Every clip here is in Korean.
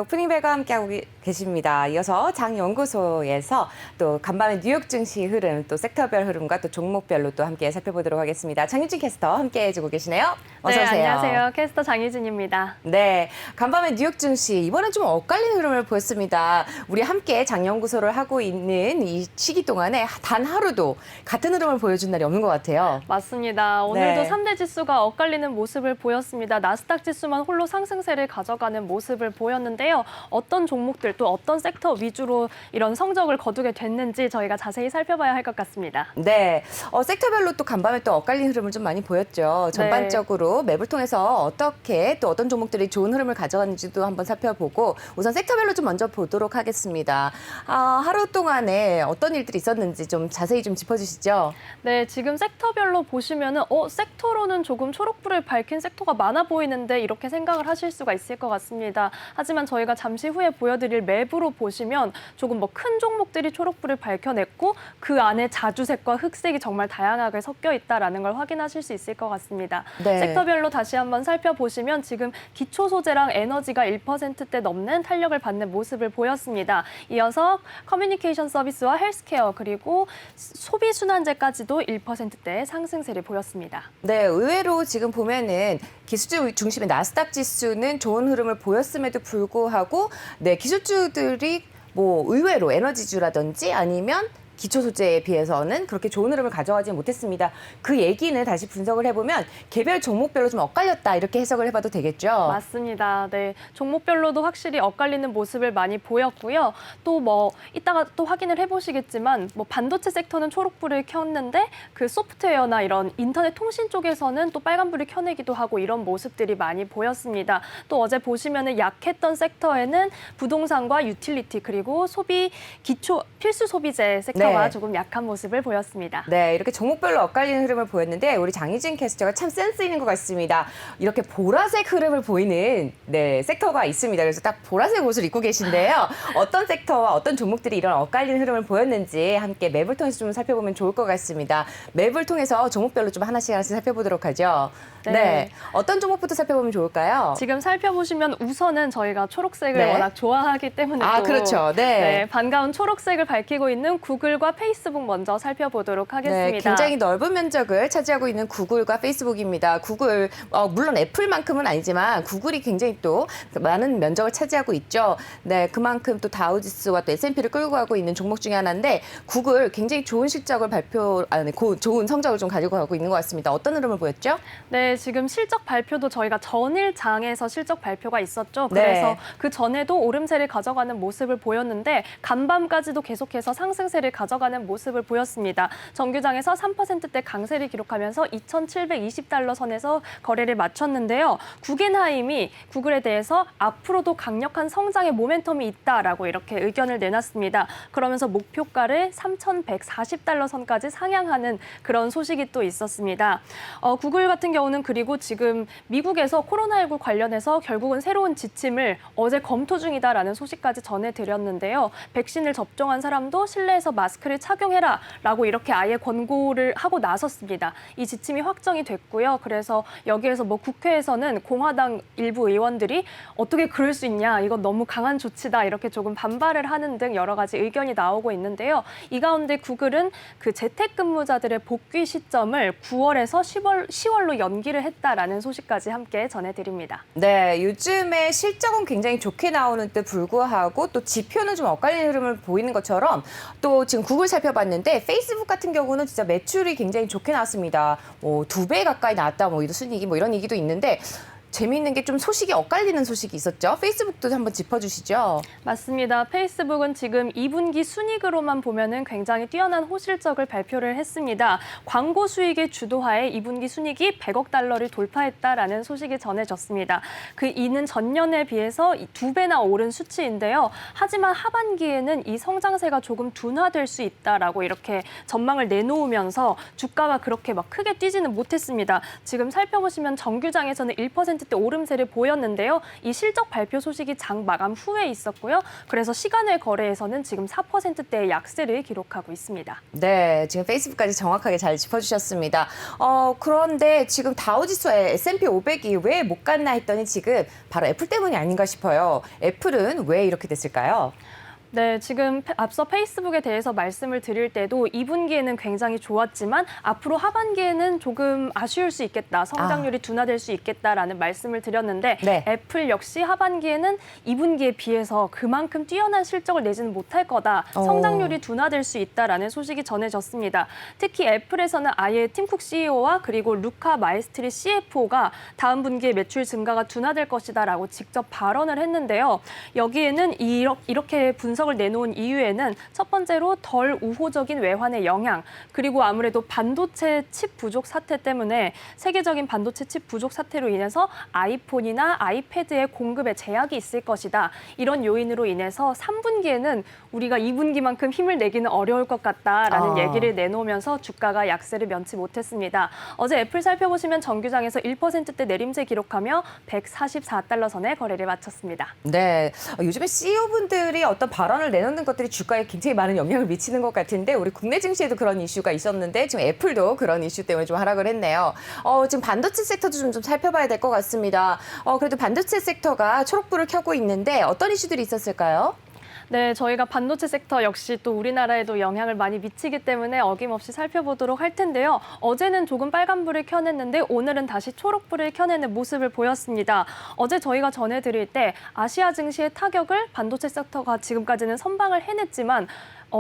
오프닝벨과 함께하고 계십니다. 이어서 장연구소에서 또 간밤의 뉴욕 증시 흐름, 또 섹터별 흐름과 또 종목별로 또 함께 살펴보도록 하겠습니다. 장유진 캐스터 함께 해주고 계시네요. 어서 오세요. 네, 안녕하세요. 캐스터 장유진입니다. 네, 간밤의 뉴욕 증시 이번엔 좀 엇갈리는 흐름을 보였습니다. 우리 함께 장연구소를 하고 있는 이 시기 동안에 단 하루도 같은 흐름을 보여준 날이 없는 것 같아요. 맞습니다. 오늘도 네. 3대 지수가 엇갈리는 모습을 보였습니다. 나스닥 지수만 홀로 상승세를 가져가는 모습을 보였는데요. 어떤 종목들 또 어떤 섹터 위주로 이런 성적을 거두게 됐는지 저희가 자세히 살펴봐야 할 것 같습니다. 네, 섹터별로 또 간밤에 또 엇갈린 흐름을 좀 많이 보였죠. 전반적으로 맵을 통해서 어떻게 또 어떤 종목들이 좋은 흐름을 가져갔는지도 한번 살펴보고 우선 섹터별로 좀 먼저 보도록 하겠습니다. 하루 동안에 어떤 일들이 있었는지 좀 자세히 좀 짚어주시죠. 네, 지금 섹터별로 보시면은 섹터로는 조금 초록불을 밝힌 섹터가 많아 보이는데 이렇게 생각을 하실 수가 있을 것 같습니다. 하지만 저희가 잠시 후에 보여드릴 맵으로 보시면 조금 큰 종목들이 초록불을 밝혀냈고 그 안에 자주색과 흑색이 정말 다양하게 섞여 있다라는 걸 확인하실 수 있을 것 같습니다. 네. 섹터별로 다시 한번 살펴보시면 지금 기초 소재랑 에너지가 1%대 넘는 탄력을 받는 모습을 보였습니다. 이어서 커뮤니케이션 서비스와 헬스케어 그리고 소비 순환재까지도 1%대 상승세를 보였습니다. 네, 의외로 지금 보면은 기술주 중심의 나스닥 지수는 좋은 흐름을 보였음에도 불구하고 네, 기술주들이 뭐 의외로 에너지주라든지 아니면 기초 소재에 비해서는 그렇게 좋은 흐름을 가져가지 못했습니다. 그 얘기는 다시 분석을 해보면 개별 종목별로 좀 엇갈렸다 이렇게 해석을 해봐도 되겠죠? 맞습니다. 네, 종목별로도 확실히 엇갈리는 모습을 많이 보였고요. 또 이따가 또 확인을 해보시겠지만 반도체 섹터는 초록불을 켰는데 그 소프트웨어나 이런 인터넷 통신 쪽에서는 또 빨간불을 켜내기도 하고 이런 모습들이 많이 보였습니다. 또 어제 보시면은 약했던 섹터에는 부동산과 유틸리티 그리고 기초 필수 소비재 섹터 가 조금 약한 모습을 보였습니다. 네, 이렇게 종목별로 엇갈리는 흐름을 보였는데 우리 장희진 캐스터가 참 센스 있는 것 같습니다. 이렇게 보라색 흐름을 보이는 섹터가 있습니다. 그래서 딱 보라색 옷을 입고 계신데요. 어떤 섹터와 어떤 종목들이 이런 엇갈리는 흐름을 보였는지 함께 맵을 통해서 좀 살펴보면 좋을 것 같습니다. 맵을 통해서 종목별로 좀 하나씩 살펴보도록 하죠. 네, 어떤 종목부터 살펴보면 좋을까요? 지금 살펴보시면 우선은 저희가 초록색을 워낙 좋아하기 때문에 그렇죠. 네, 반가운 초록색을 밝히고 있는 구글과 페이스북 먼저 살펴보도록 하겠습니다. 네, 굉장히 넓은 면적을 차지하고 있는 구글과 페이스북입니다. 구글, 물론 애플만큼은 아니지만 구글이 굉장히 또 많은 면적을 차지하고 있죠. 네, 그만큼 또 다우지수와 또 S&P를 끌고 가고 있는 종목 중에 하나인데 구글 굉장히 좋은 실적을 좋은 성적을 좀 가지고 가고 있는 것 같습니다. 어떤 흐름을 보였죠? 네, 지금 실적 발표도 저희가 전일장에서 실적 발표가 있었죠. 그래서 그 전에도 오름세를 가져가는 모습을 보였는데 간밤까지도 계속해서 상승세를 가져가는 모습을 보였습니다. 정규장에서 3%대 강세를 기록하면서 2,720달러 선에서 거래를 마쳤는데요. 구겐하임이 구글에 대해서 앞으로도 강력한 성장의 모멘텀이 있다라고 이렇게 의견을 내놨습니다. 그러면서 목표가를 3,140달러 선까지 상향하는 그런 소식이 또 있었습니다. 구글 같은 경우는 그리고 지금 미국에서 코로나19 관련해서 결국은 새로운 지침을 어제 검토 중이다라는 소식까지 전해드렸는데요. 백신을 접종한 사람도 실내에서 마스크를 착용해라라고 이렇게 아예 권고를 하고 나섰습니다. 이 지침이 확정이 됐고요. 그래서 여기에서 국회에서는 공화당 일부 의원들이 어떻게 그럴 수 있냐, 이건 너무 강한 조치다 이렇게 조금 반발을 하는 등 여러 가지 의견이 나오고 있는데요. 이 가운데 구글은 그 재택근무자들의 복귀 시점을 9월에서 10월로 연기를 했다라는 소식까지 함께 전해드립니다. 네, 요즘에 실적은 굉장히 좋게 나오는 데 불구하고 또 지표는 좀 엇갈리는 흐름을 보이는 것처럼 또 지금 구글 살펴봤는데 페이스북 같은 경우는 진짜 매출이 굉장히 좋게 나왔습니다. 2배 가까이 나왔다, 이런 순이익이 이런 얘기도 있는데 재미있는 게 좀 소식이 엇갈리는 소식이 있었죠. 페이스북도 한번 짚어주시죠. 맞습니다. 페이스북은 지금 2분기 순이익으로만 보면은 굉장히 뛰어난 호실적을 발표를 했습니다. 광고 수익의 주도하에 2분기 순이익이 100억 달러를 돌파했다라는 소식이 전해졌습니다. 이는 전년에 비해서 2배나 오른 수치인데요. 하지만 하반기에는 이 성장세가 조금 둔화될 수 있다라고 이렇게 전망을 내놓으면서 주가가 그렇게 크게 뛰지는 못했습니다. 지금 살펴보시면 정규장에서는 1% 20%대 오름세를 보였는데요. 이 실적 발표 소식이 장 마감 후에 있었고요. 그래서 시간외 거래에서는 지금 4%대의 약세를 기록하고 있습니다. 네, 지금 페이스북까지 정확하게 잘 짚어주셨습니다. 그런데 지금 다우지수와 S&P 500이 왜 못 갔나 했더니 지금 바로 애플 때문이 아닌가 싶어요. 애플은 왜 이렇게 됐을까요? 네, 지금 앞서 페이스북에 대해서 말씀을 드릴 때도 2분기에는 굉장히 좋았지만 앞으로 하반기에는 조금 아쉬울 수 있겠다. 성장률이 둔화될 수 있겠다라는 말씀을 드렸는데 네. 애플 역시 하반기에는 2분기에 비해서 그만큼 뛰어난 실적을 내지는 못할 거다. 성장률이 둔화될 수 있다라는 소식이 전해졌습니다. 특히 애플에서는 아예 팀쿡 CEO와 그리고 루카 마에스트리 CFO가 다음 분기에 매출 증가가 둔화될 것이다라고 직접 발언을 했는데요. 여기에는 이렇게 분석을 내놓은 이유에는 첫 번째로 덜 우호적인 외환의 영향, 그리고 아무래도 반도체 칩 부족 사태 때문에 세계적인 반도체 칩 부족 사태로 인해서 아이폰이나 아이패드의 공급에 제약이 있을 것이다. 이런 요인으로 인해서 3분기에는 우리가 2분기만큼 힘을 내기는 어려울 것 같다라는 얘기를 내놓으면서 주가가 약세를 면치 못했습니다. 어제 애플 살펴보시면 정규장에서 1%대 내림세 기록하며 144달러 선에 거래를 마쳤습니다. 네, 요즘에 CEO분들이 어떤 발언을 내놓는 것들이 주가에 굉장히 많은 영향을 미치는 것 같은데 우리 국내 증시에도 그런 이슈가 있었는데 지금 애플도 그런 이슈 때문에 좀 하락을 했네요. 지금 반도체 섹터도 좀 살펴봐야 될 것 같습니다. 그래도 반도체 섹터가 초록불을 켜고 있는데 어떤 이슈들이 있었을까요? 네, 저희가 반도체 섹터 역시 또 우리나라에도 영향을 많이 미치기 때문에 어김없이 살펴보도록 할 텐데요. 어제는 조금 빨간불을 켜냈는데 오늘은 다시 초록불을 켜내는 모습을 보였습니다. 어제 저희가 전해드릴 때 아시아 증시의 타격을 반도체 섹터가 지금까지는 선방을 해냈지만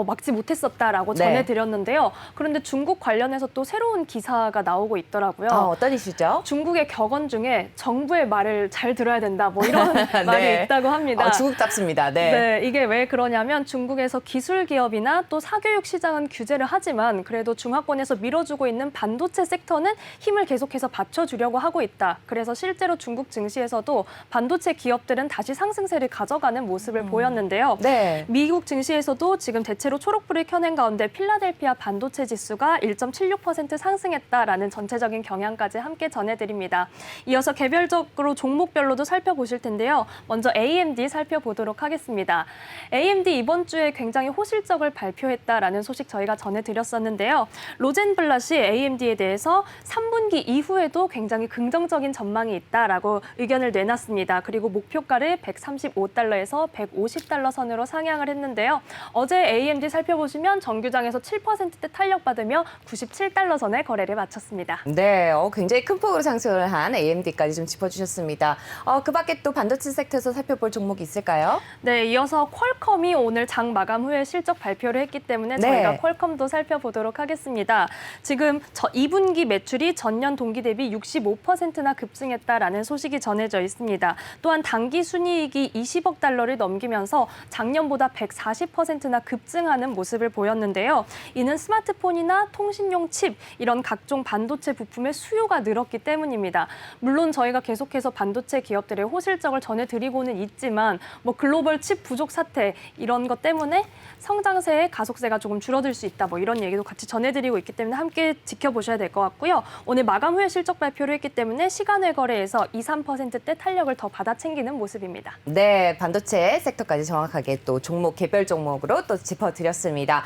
막지 못했었다라고 네. 전해드렸는데요. 그런데 중국 관련해서 또 새로운 기사가 나오고 있더라고요. 어떤 이슈죠? 중국의 격언 중에 정부의 말을 잘 들어야 된다, 뭐 이런 말이 네. 있다고 합니다. 중국답습니다. 네. 네, 이게 왜 그러냐면 중국에서 기술 기업이나 또 사교육 시장은 규제를 하지만 그래도 중화권에서 밀어주고 있는 반도체 섹터는 힘을 계속해서 받쳐주려고 하고 있다. 그래서 실제로 중국 증시에서도 반도체 기업들은 다시 상승세를 가져가는 모습을 보였는데요. 네. 미국 증시에서도 지금 대체로 초록불을 켜낸 가운데 필라델피아 반도체 지수가 1.76% 상승했다라는 전체적인 경향까지 함께 전해드립니다. 이어서 개별적으로 종목별로도 살펴보실 텐데요. 먼저 AMD 살펴보도록 하겠습니다. AMD 이번 주에 굉장히 호실적을 발표했다라는 소식 저희가 전해드렸었는데요. 로젠블랏이 AMD에 대해서 3분기 이후에도 굉장히 긍정적인 전망이 있다라고 의견을 내놨습니다. 그리고 목표가를 135달러에서 150달러 선으로 상향을 했는데요. 어제 AMD 살펴보시면 정규장에서 7%대 탄력받으며 97달러 선에 거래를 마쳤습니다. 네, 굉장히 큰 폭으로 상승을 한 AMD까지 좀 짚어주셨습니다. 그 밖에 또 반도체 섹터에서 살펴볼 종목이 있을까요? 네, 이어서 퀄컴이 오늘 장 마감 후에 실적 발표를 했기 때문에 네. 저희가 퀄컴도 살펴보도록 하겠습니다. 지금 2분기 매출이 전년 동기 대비 65%나 급증했다라는 소식이 전해져 있습니다. 또한 당기 순이익이 20억 달러를 넘기면서 작년보다 140%나 급증하는 모습을 보였는데요. 이는 스마트폰이나 통신용 칩, 이런 각종 반도체 부품의 수요가 늘었기 때문입니다. 물론 저희가 계속해서 반도체 기업들의 호실적을 전해드리고는 있지만 뭐 글로벌 칩 부족 사태 이런 것 때문에 성장세의 가속세가 조금 줄어들 수 있다. 뭐 이런 얘기도 같이 전해드리고 있기 때문에 함께 지켜보셔야 될 것 같고요. 오늘 마감 후에 실적 발표를 했기 때문에 시간외 거래에서 2, 3%대 탄력을 더 받아챙기는 모습입니다. 네, 반도체 섹터까지 정확하게 또 종목 개별 종목으로 또 짚어드렸습니다.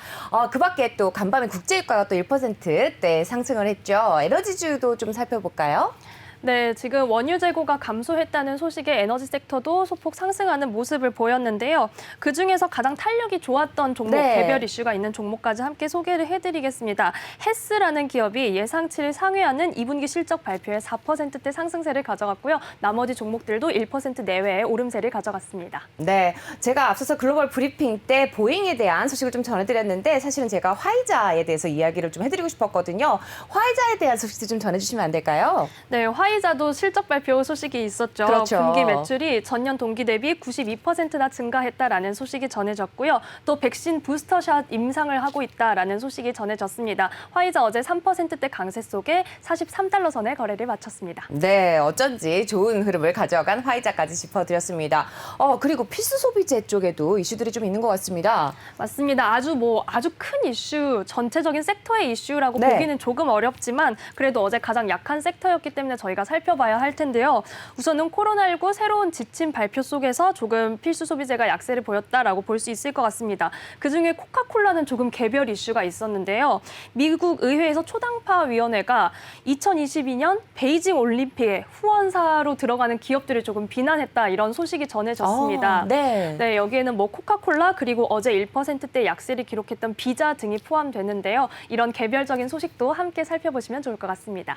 그 밖에 또 간밤에 국제유가가 또 1%대 상승을 했죠. 에너지주도 좀 살펴볼까요? 네, 지금 원유 재고가 감소했다는 소식에 에너지 섹터도 소폭 상승하는 모습을 보였는데요. 그중에서 가장 탄력이 좋았던 종목, 네. 개별 이슈가 있는 종목까지 함께 소개를 해드리겠습니다. 헤스라는 기업이 예상치를 상회하는 2분기 실적 발표에 4%대 상승세를 가져갔고요. 나머지 종목들도 1% 내외의 오름세를 가져갔습니다. 네, 제가 앞서서 글로벌 브리핑 때 보잉에 대한 소식을 좀 전해드렸는데 사실은 제가 화이자에 대해서 이야기를 좀 해드리고 싶었거든요. 화이자에 대한 소식도 좀 전해주시면 안 될까요? 네, 화이자도 실적 발표 소식이 있었죠. 그렇죠. 분기 매출이 전년 동기 대비 92%나 증가했다라는 소식이 전해졌고요. 또 백신 부스터샷 임상을 하고 있다라는 소식이 전해졌습니다. 화이자 어제 3%대 강세 속에 43달러 선에 거래를 마쳤습니다. 네, 어쩐지 좋은 흐름을 가져간 화이자까지 짚어드렸습니다. 그리고 필수 소비재 쪽에도 이슈들이 좀 있는 것 같습니다. 맞습니다. 아주 큰 이슈, 전체적인 섹터의 이슈라고 네. 보기는 조금 어렵지만 그래도 어제 가장 약한 섹터였기 때문에 저희가 저희가 살펴봐야 할 텐데요. 우선은 코로나19 새로운 지침 발표 속에서 조금 필수 소비재가 약세를 보였다라고 볼 수 있을 것 같습니다. 그중에 코카콜라는 조금 개별 이슈가 있었는데요. 미국 의회에서 초당파위원회가 2022년 베이징 올림픽에 후원사로 들어가는 기업들을 조금 비난했다 이런 소식이 전해졌습니다. 네. 네, 여기에는 뭐 코카콜라 그리고 어제 1%대 약세를 기록했던 비자 등이 포함되는데요. 이런 개별적인 소식도 함께 살펴보시면 좋을 것 같습니다.